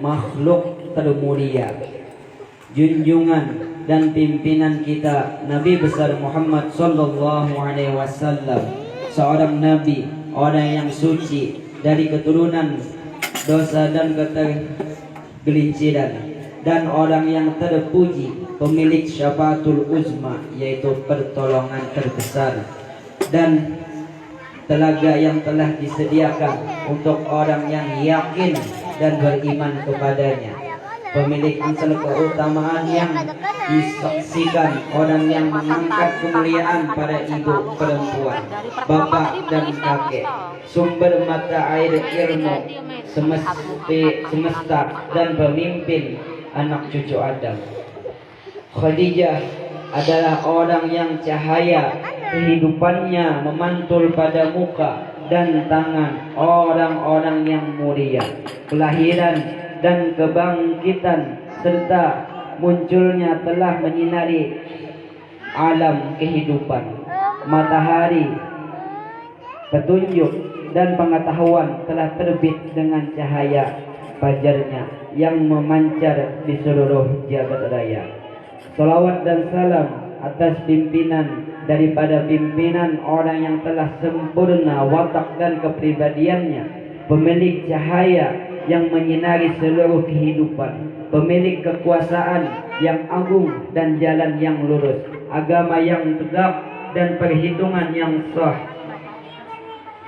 makhluk termulia, junjungan dan pimpinan kita Nabi besar Muhammad sallallahu alaihi wasallam, seorang nabi, orang yang suci dari keturunan dosa dan ketergelinciran, dan orang yang terpuji, pemilik syafaatul uzma, yaitu pertolongan terbesar, dan telaga yang telah disediakan untuk orang yang yakin dan beriman kepadanya, pemilik unsur keutamaan yang disaksikan, orang yang mengangkat kemuliaan pada ibu, perempuan, bapak dan kakek, sumber mata air ilmu semesta dan pemimpin anak cucu Adam. Khadijah adalah orang yang cahaya kehidupannya memantul pada muka dan tangan orang-orang yang mulia. Kelahiran dan kebangkitan serta munculnya telah menyinari alam kehidupan. Matahari, petunjuk dan pengetahuan telah terbit dengan cahaya fajarnya yang memancar di seluruh jagat raya. Salawat dan salam atas pimpinan daripada pimpinan orang yang telah sempurna watak dan kepribadiannya, pemilik cahaya yang menyinari seluruh kehidupan, pemilik kekuasaan yang agung dan jalan yang lurus, agama yang tegak dan perhitungan yang sah,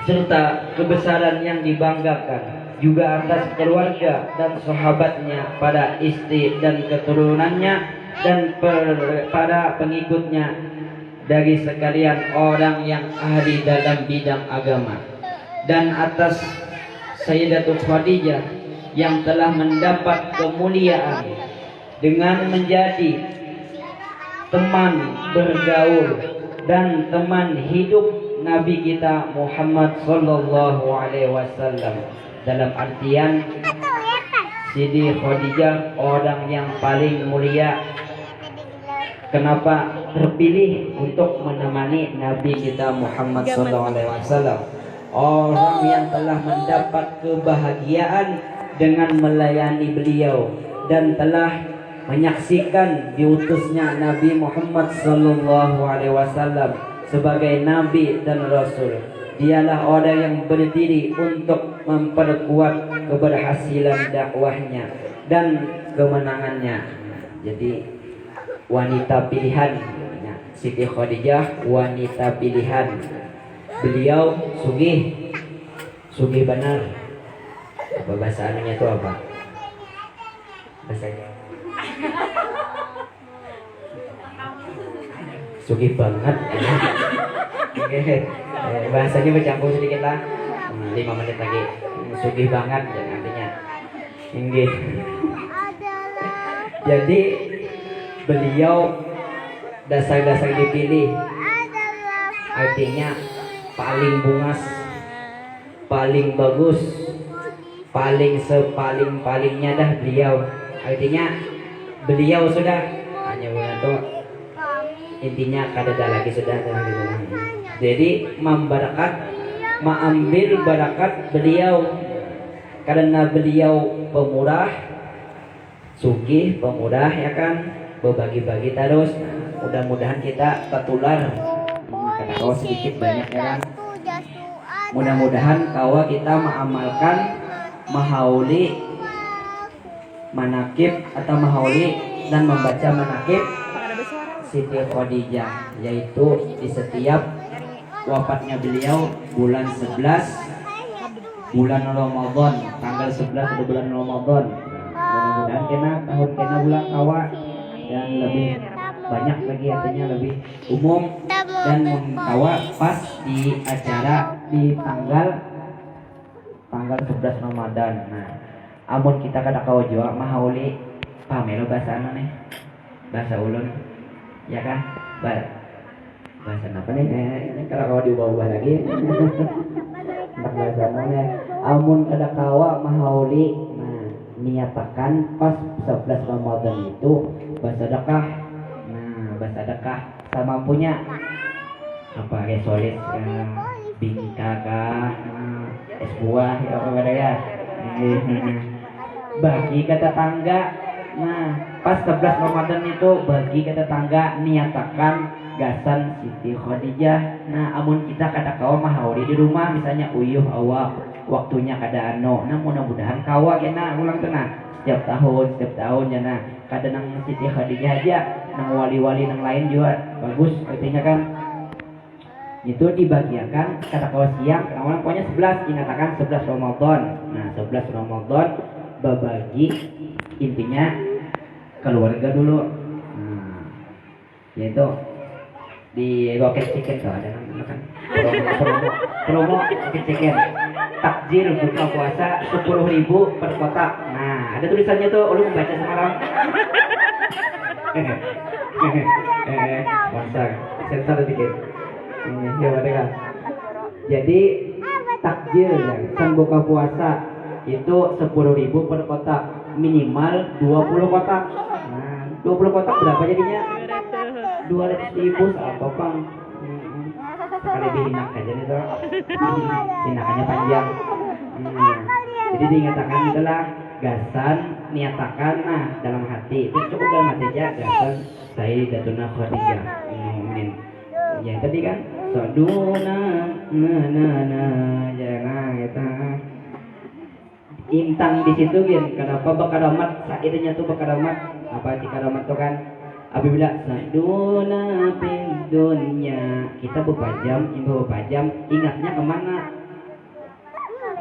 serta kebesaran yang dibanggakan, juga atas keluarga dan sahabatnya, pada istri dan keturunannya, dan para pengikutnya dari sekalian orang yang ahli dalam bidang agama, dan atas Sayyidatul Khadijah yang telah mendapat kemuliaan dengan menjadi teman bergaul dan teman hidup Nabi kita Muhammad sallallahu alaihi wasallam. Dalam artian Siti Khadijah orang yang paling mulia. Kenapa terpilih untuk menemani Nabi kita Muhammad SAW? Orang yang telah mendapat kebahagiaan dengan melayani beliau dan telah menyaksikan diutusnya Nabi Muhammad SAW sebagai Nabi dan Rasul. Dialah orang yang berdiri untuk memperkuat keberhasilan dakwahnya dan kemenangannya. Jadi wanita pilihan, Siti Khadijah wanita pilihan. Beliau sugih benar. Apa bahasa anunya itu apa? Bahasanya sugih banget. Bahasanya bercampur sedikit lah. 5 menit lagi. Sugih banget dan artinya inggih. Jadi beliau dasar-dasar dipilih, artinya paling bungas, paling bagus, paling sepaling-palingnya dah beliau. Artinya beliau sudah hanya itu intinya kada ada lagi sudah. Jadi mengambil barakat beliau karena beliau pemurah, sugih, pemurah, ya kan, berbagi-bagi terus. Mudah-mudahan kita tertular, kata kawa sedikit banyak, ya kan. Mudah-mudahan kawa kita mengamalkan mahauli manakib atau mahauli dan membaca manakib Siti Khadijah, yaitu di setiap wafatnya beliau bulan 11 bulan Ramadan, tanggal 11 di bulan Ramadan. Mudah-mudahan kena tahun kena bulan kawa dan lebih banyak lagi, artinya lebih umum, dan kawa pas di acara di tanggal 11 Ramadan. Nah, amun kita kada kawa jua mahauli pamelo bahasa anu nih, bahasa ulun, ya kan? Bahasa apa nih? Ini kalau kawa diubah-ubah lagi. Bahasa anu amun kada kawa mahauli, niatakan pas 11 Ramadan itu bersedekah. Nah, bersedekah semampunya, apa resolit bingka kah, es buah, ya apa ya. bagi ke tetangga. Nah, pas 11 Ramadan itu bagi ke tetangga, niatakan gasan Siti Khadijah. Nah, amun kita kada kawa mahauri di rumah misalnya uyuh awak waktunya kada nah mudah-mudahan kawa kena ulang tenang setiap tahun ya nah kada nang Siti Khadijah aja nang wali-wali nang lain juga bagus artinya kan itu dibagiakan kata kawa siang orang pokoknya 11 ingatakan 11 Ramadan. Nah 11 Ramadan berbagi intinya keluarga dulu. Nah, yaitu di Rocket Chicken tuh ada kan promo Rocket Chicken takjil buka puasa 10.000 per kotak. Nah ada tulisannya tuh lu membaca semalam. Sponsor sensor dikit ya mereka. Jadi takjil ya buka puasa itu 10.000 per kotak, minimal 20 kotak. Nah 20 kotak berapa jadinya? 200.000 apa bang? Sekali dihinak aja nih tuh, hinakannya panjang. Jadi dinyatakan itulah gasan niatakan nah dalam hati itu cukup dalam hati aja gasan Sayyidatuna Khadijah. Yang tadi kan saduna jangan kita intang di situ kan kenapa bakaramat sairnya tuh bakaramat apa sih karamat tuh kan apabila saduna fid dunya kita berpajam ingatnya kemana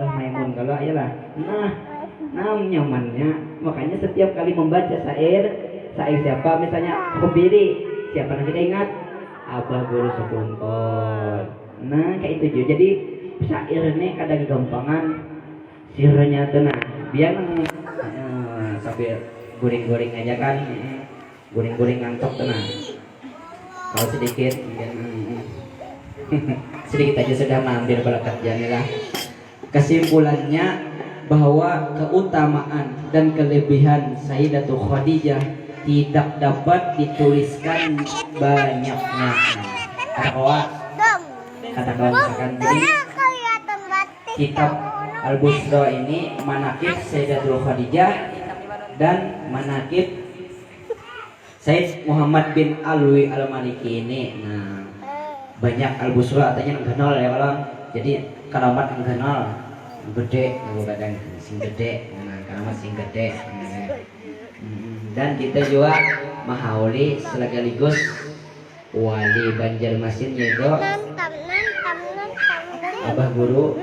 Maimun kalau ayalah nah nyamannya makanya setiap kali membaca syair siapa misalnya Khobiri siapa yang kita ingat Abah Guru Sekumpul. Nah kayak itu juga jadi syair ini kadang gampangan sirnya tuh nah biar sambil guring-guring aja kan guring-guring ngantuk tuh nah kalau sedikit sedikit aja sudah mengambil berkatnya lah. Kesimpulannya bahwa keutamaan dan kelebihan Sayyidatul Khadijah tidak dapat dituliskan banyaknya. Kata kawan misalkan jadi kitab Al-Busra ini manaqib Sayyidatul Khadijah dan manaqib Sayyid Muhammad bin Alwi Al-Maliki ini. Nah, banyak Al-Busra artinya kenal ya orang. Jadi karamat kenal gede, kadang sing gede, nah karamat sing gede. Dan kita juga mahauli sekaligus wali Banjarmasin yaitu Abah Guru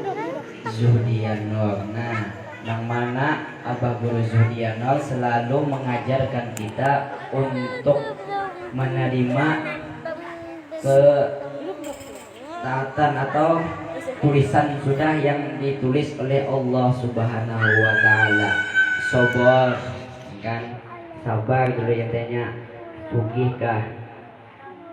Zuhdianor. Nah, yang mana Abah Guru Zuhdianor selalu mengajarkan kita untuk menerima ketaatan atau tulisan sudah yang ditulis oleh Allah Subhanahu wa taala. Sabar kan? Sabar dulu yang tanya sugihkah?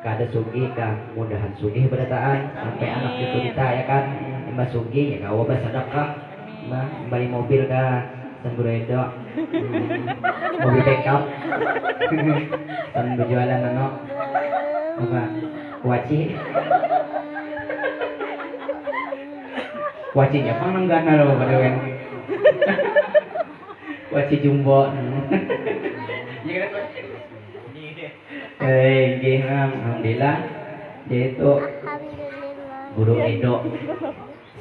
Kada sugihkah? Mudahan sugih berataan sampai anak itu ditanya kan, mbak sugih ya kau bersedekah, mbak beli mobil kah? Sembroedo, mobil backup, dan berjualan ano, apa? Wacinya panganggana loh pada kan. Waci jumbo. Alhamdulillah dia itu Guru Edo.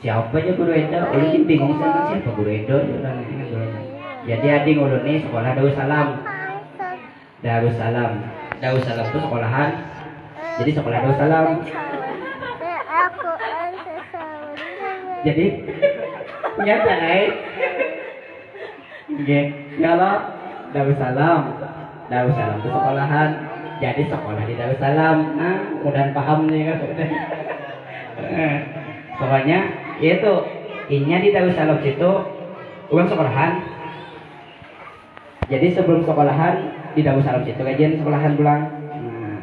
Siapa aja Guru Edo? Ulun bingung sama siapa Guru Edo. Jadi adik ulun nih sekolah Darussalam. Darussalam itu sekolahan. Jadi sekolah Darussalam. Jadi nyata kalau Darussalam itu sekolahan. Jadi sekolah di Darussalam. Nah, mudah paham nih kan. Pokoknya itu innya di Darussalam situ bukan sekolahan. Jadi sebelum sekolahan di Darussalam situ kajian sekolahan pulang. Nah,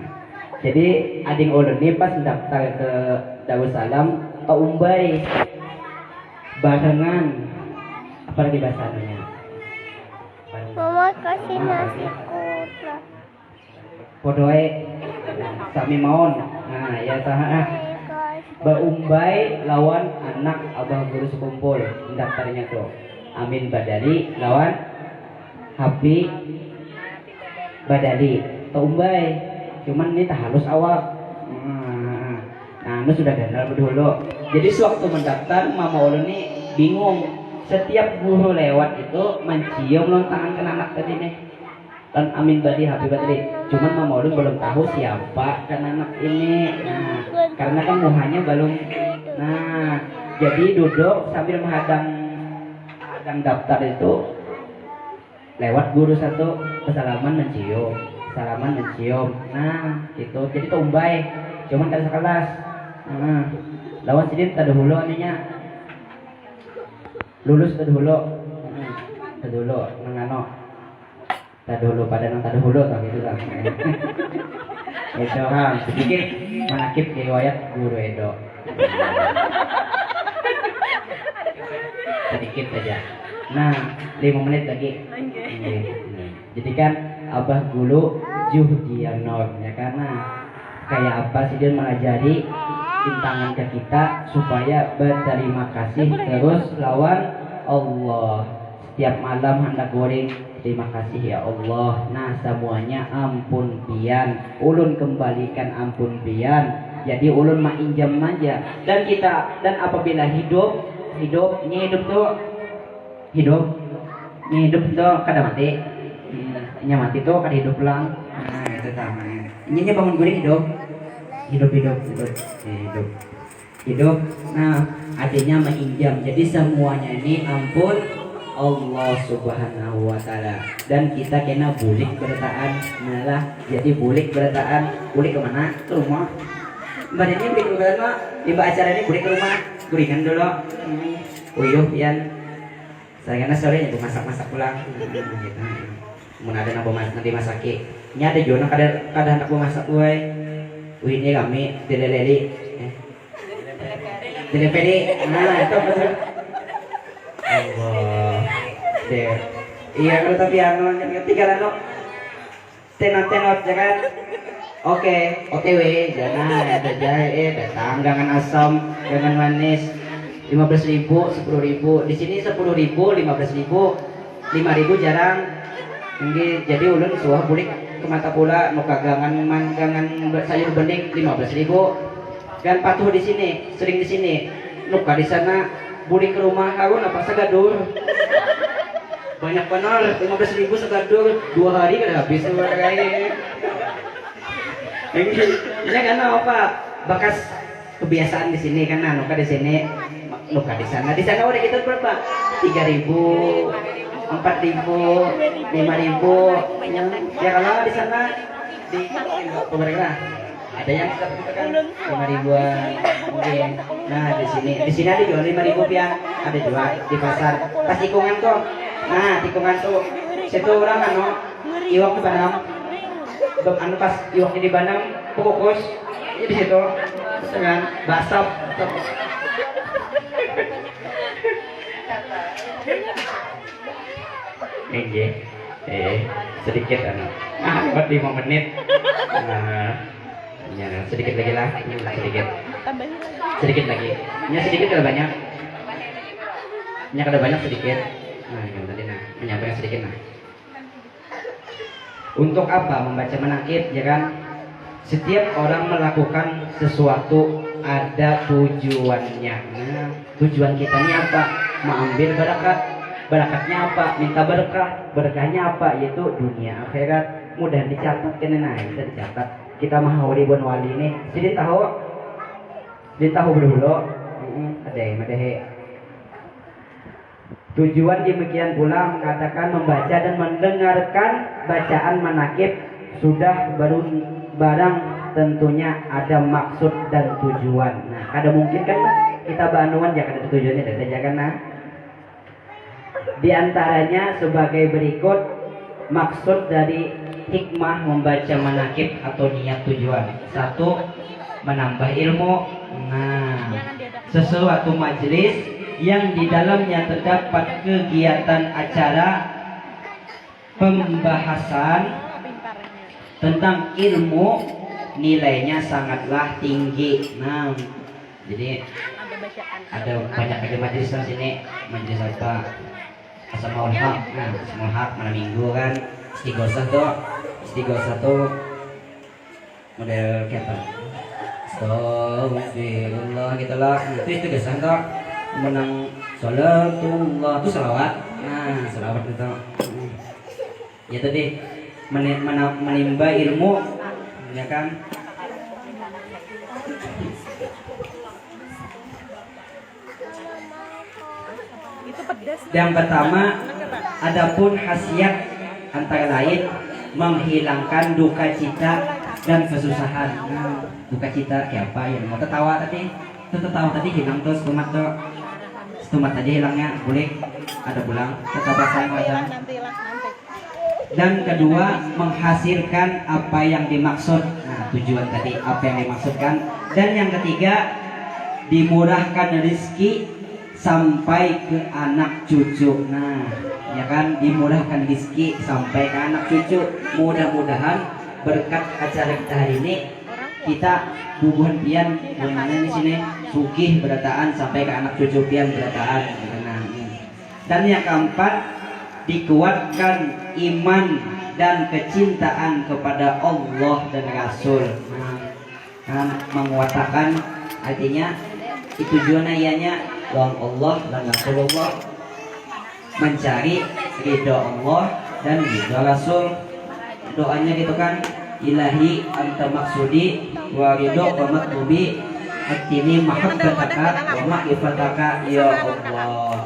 jadi ading ulun nih pas daftar ke Darussalam ke Umbai barengan apa lagi bahasanya? Mama kasih nasi kuda. Podoe sami maon. Nah, ya saha Baumbai lawan anak Abah Guru Sekumpul daftarnya tuh. Amin Badari lawan Habi Badali Tumbay, cuman ini tak halus awak. Nah, ini sudah kenal dulu. Jadi sewaktu mendaftar, Mama Ulun ini bingung. Setiap guru lewat itu mencium lontangan ke anak tadi nih. Dan Amin Badi Habib Badri. Cuman Mama Ulun belum tahu siapa kan anak ini. Nah, karena kan muhanya belum. Nah, jadi duduk sambil menghadang daftar itu. Lewat guru satu, kesalaman mencium. Nah, gitu. Jadi tumbay. Cuman kan sekelas. Lawan sidin tadi dulu aninya lulus tadi dulu mengano tadi dulu pada nang tadi dulu tak gitu kan. Itu sedikit menakib riwayat guru Edo. Sedikit saja. Nah, 5 menit lagi. Jadi kan Abah Gulu Juhdianor ya karena kayak apa sih dia mengajari rintangan ke kita supaya berterima kasih terus lawan Allah. Setiap malam hendak goreng terima kasih ya Allah. Nah semuanya ampun pian, ulun kembalikan ampun pian. Jadi ulun mah injam aja. Dan apabila hidup kada mati. Mati tuh kada hidup lang. Nah itu sama. Ini bangun guring hidup. Nah artinya menginjam. Jadi semuanya ini ampun Allah Subhanahu wa Ta'ala. Dan kita kena bulik bertaan. Nah jadi bulik bertaan. Bulik kemana? Ke rumah. Mbak ini bulik ke rumah. Di acara ini bulik ke rumah. Guringan dulu. Uyuh yan. Saya kena sore nya masak pulang. Gitu. Mun ada nanti masaki. Nya ada juga kada anak masak gue. Ini kami dileleli. Dilepedi. Nah, itu betul. Allah. Deh. Iya, kalau tapi tinggal tenot jangan. Oke, OTW jangan ada jahe, datang jangan asam, jangan manis. 15.000, 10.000. Di sini 10.000, 15.000, 5.000 jarang. Jadi ulun suah bulik ke mata pula nu kagangan sayur bening 15.000. Dan patuh di sini, sering di sini. Nuka di sana bulik ke rumah aku apa segadur. Banyak benar 15.000 segadur 2 hari kada habis kayak. Ini kan apa? Bekas kebiasaan di sini kan nuka di sini. Nuka di sana udah kita berapa? 3.000, 4.000, 5.000. Ya kalau di sana di pemerintah ada yang kan 5.000-an mungkin. Nah di sini ada jual 5.000 pian, ada jual di pasar. Pas tikungan tuh, nah tikungan tuh situ orang iwak di Banam. Pas iwaknya di Banam, kukus di situ dengan basap. Sedikit buat 5 menit. Ya, sedikit lagi lah, sedikit lagi. Ya sedikit kalau banyak. Ya kalau banyak sedikit. Nah, yang tadi menyampaikan sedikit Untuk apa membaca menakib, ya kan? Setiap orang melakukan sesuatu ada tujuannya. Nah, tujuan kita ini apa? Mengambil barakat. Barakatnya apa? Minta berkah. Berkahnya apa? Yaitu dunia akhirat. Mudah dicatat kan? Nah, bisa dicatat. Kita mau ribuan wali ini. Jadi tahu dulu. Ada. Tujuan demikian pula mengatakan membaca dan mendengarkan bacaan manakib sudah barang tentunya ada maksud dan tujuan. Nah, kada mungkin kan kita banuan ya kada tujuannya dan jangan Di antaranya sebagai berikut maksud dari hikmah membaca manakib atau niat tujuan. 1. Menambah ilmu. Nah, sesuatu majelis yang di dalamnya terdapat kegiatan acara pembahasan tentang ilmu nilainya sangatlah tinggi. Nah, jadi ada banyak majelis di sini. Majelis apa? Asmaul Haq. Nah, Asmaul Haq malam minggu kan istighosah tuh model kayak apa? Astagfirullah gitu lah. Itu istighosah tuh menang salatullah itu salawat. Nah, salawat itu. Ya tadi menimba ilmu ya kan. Yang pertama, adapun khasiat antara lain menghilangkan duka cita dan kesusahan. Nah, duka cita kayak apa ya? Mau tertawa tadi, hilang tuh stumat aja hilangnya, boleh ada pulang, tetap pasang. Dan kedua, menghasilkan apa yang dimaksud. Nah, tujuan tadi apa yang dimaksudkan. Dan yang ketiga, dimurahkan rezeki sampai ke anak cucu. Nah, ya kan, dimurahkan rezeki sampai ke anak cucu. Mudah-mudahan berkat acara kita hari ini kita bubuhan pian bagaimana di sini sugih berataan sampai ke anak cucu pian berataan. Nah, dan yang keempat, dikuatkan iman dan kecintaan kepada Allah dan Rasul. Nah, menguatkan artinya itu tujuannya ianya lawan Allah dan Rasulullah, mencari ridho Allah dan ridho Rasul. Doanya gitu kan, ilahi anta maksudi wa ridho wa matlubi atini mahabbataka wa ma'rifataka ya Allah.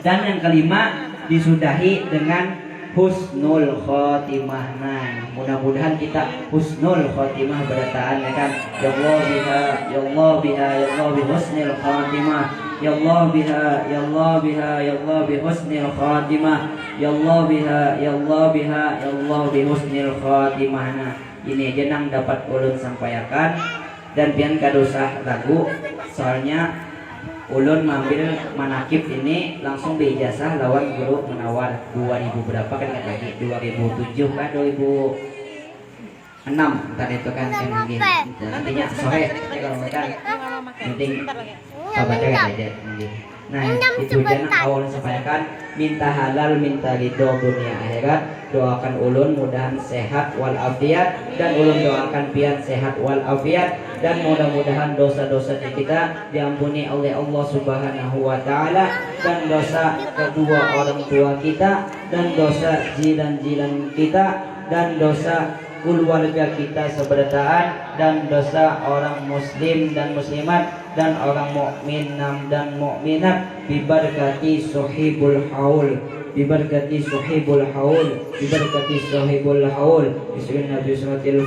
Dan yang kelima, disudahi dengan husnul khotimah. Nah, mudah-mudahan kita husnul khotimah berataan ya kan. Ya Allah biha, ya Allah biha, ya Allah bi husnul khotimah. Ya Allah biha, ya Allah biha, ya Allah bi husnul khotimah. Ya Allah biha, ya Allah biha, ya Allah bi husnul khotimah. Nah, ini aja nang dapat ulun sampaikan dan pian kadosah lagu soalnya ulun mengambil manakib ini langsung diijazah lawan guru menawar 2000 berapa kan lagi 2007 kan 2006 ntar itu kan yang mungkin nantinya sore ya kalau kan penting kabarnya kan aja mungkin. Nah itu jangan awal sampaikan minta halal minta ridho dunia akhirat. Doakan ulun mudahan sehat walafiat dan ulun doakan pian sehat walafiat dan mudah-mudahan dosa-dosa kita diampuni oleh Allah Subhanahu wa taala dan dosa kedua orang tua kita dan dosa jiran-jiran kita dan dosa keluarga kita seberataan dan dosa orang muslim dan muslimat dan orang mukmin dan mukminat bibarkati sahibul haul bibarkati sahibul haul bibarkati sahibul haul bismillahirrahmanirrahim.